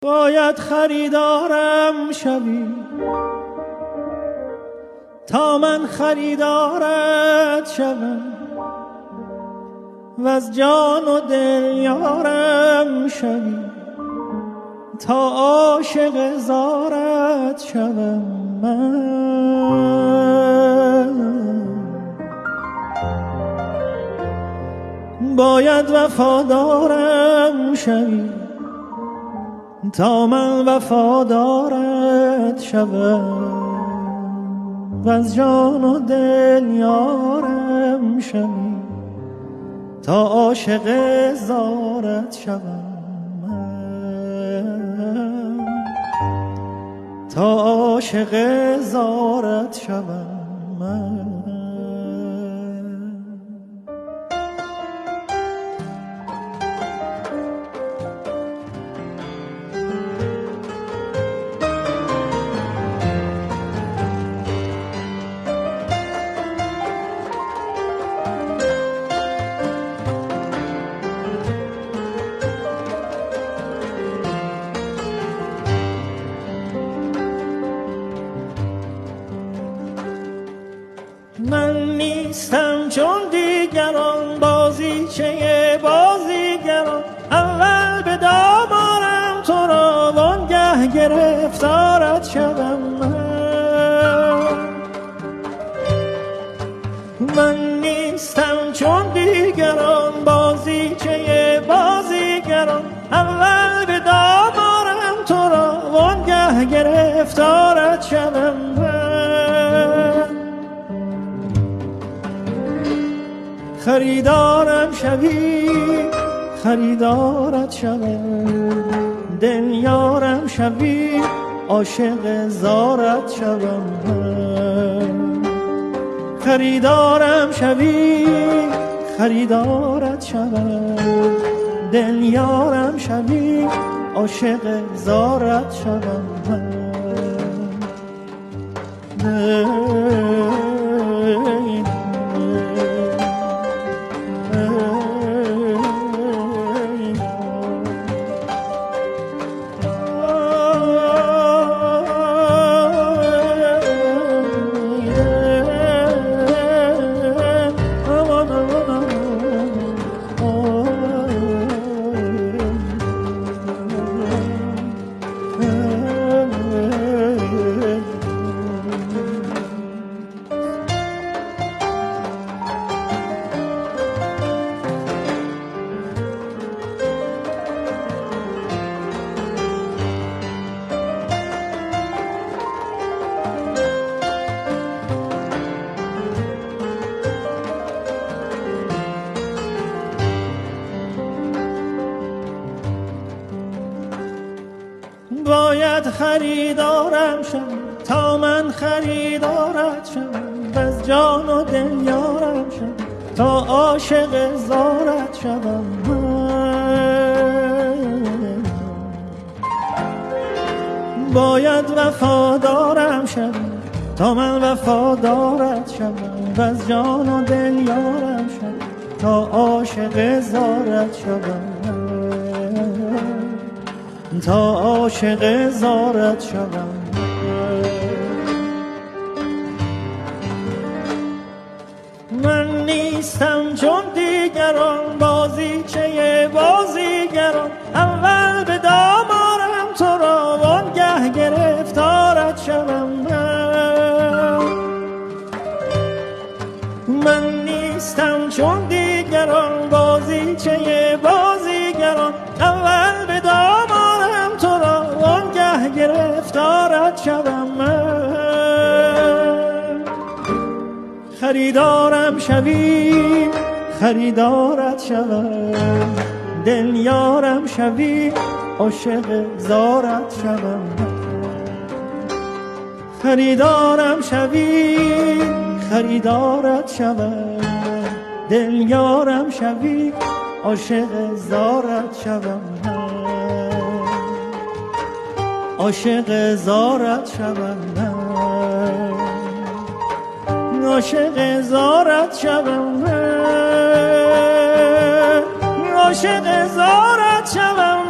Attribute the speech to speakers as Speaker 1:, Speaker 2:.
Speaker 1: باید خریدارم شوی تا من خریدارت شوم و از جان و دل یارم شوی تا عاشق زارت شوم من. باید وفادارم شوی تا من وفادارت شوم و از جان و دل یارم شوی تا عاشق زارت شوم من. تا عاشق زارت شوم من. من نیستم چون دیگران بازیچه بازیگران، اول به دام آرم تو را وانگه گرفتارت شوم من نیستم چون دیگران بازیچه بازیگران، اول به دام آرم تو را وانگه گرفتارت شوم خریدارم شوی خریدارت شوم، دل یارم شوی عاشق زارت شوم خریدارم شوی خریدارت شوم، دل یارم شوی عاشق زارت شوم باید خریدارم شم تا من خریدارت شم و از جان و دل یارم شم تا عاشق زارت شوم باید وفادارم شم تا من وفادارت شم و از جان و دل یارم شم تا عاشق زارت شوم تا عاشق زارت شوم من نیستم چون دیگران بازیچه بازیگران، اول به دام آرم تو را وانگه گرفتارت شوم من نیستم چون دیگران بازیچه بازیگران، اول به دام آرم تو را وانگه گرفتارت شوم خریدارم شوی خریدارت شوم، دل یارم شوی عاشق زارت شوم خریدارم شوی خریدارت شوم، دل یارم شوی عاشق زارت شوم عاشق زارت شوم عاشق زارت شوم عاشق زارت شوم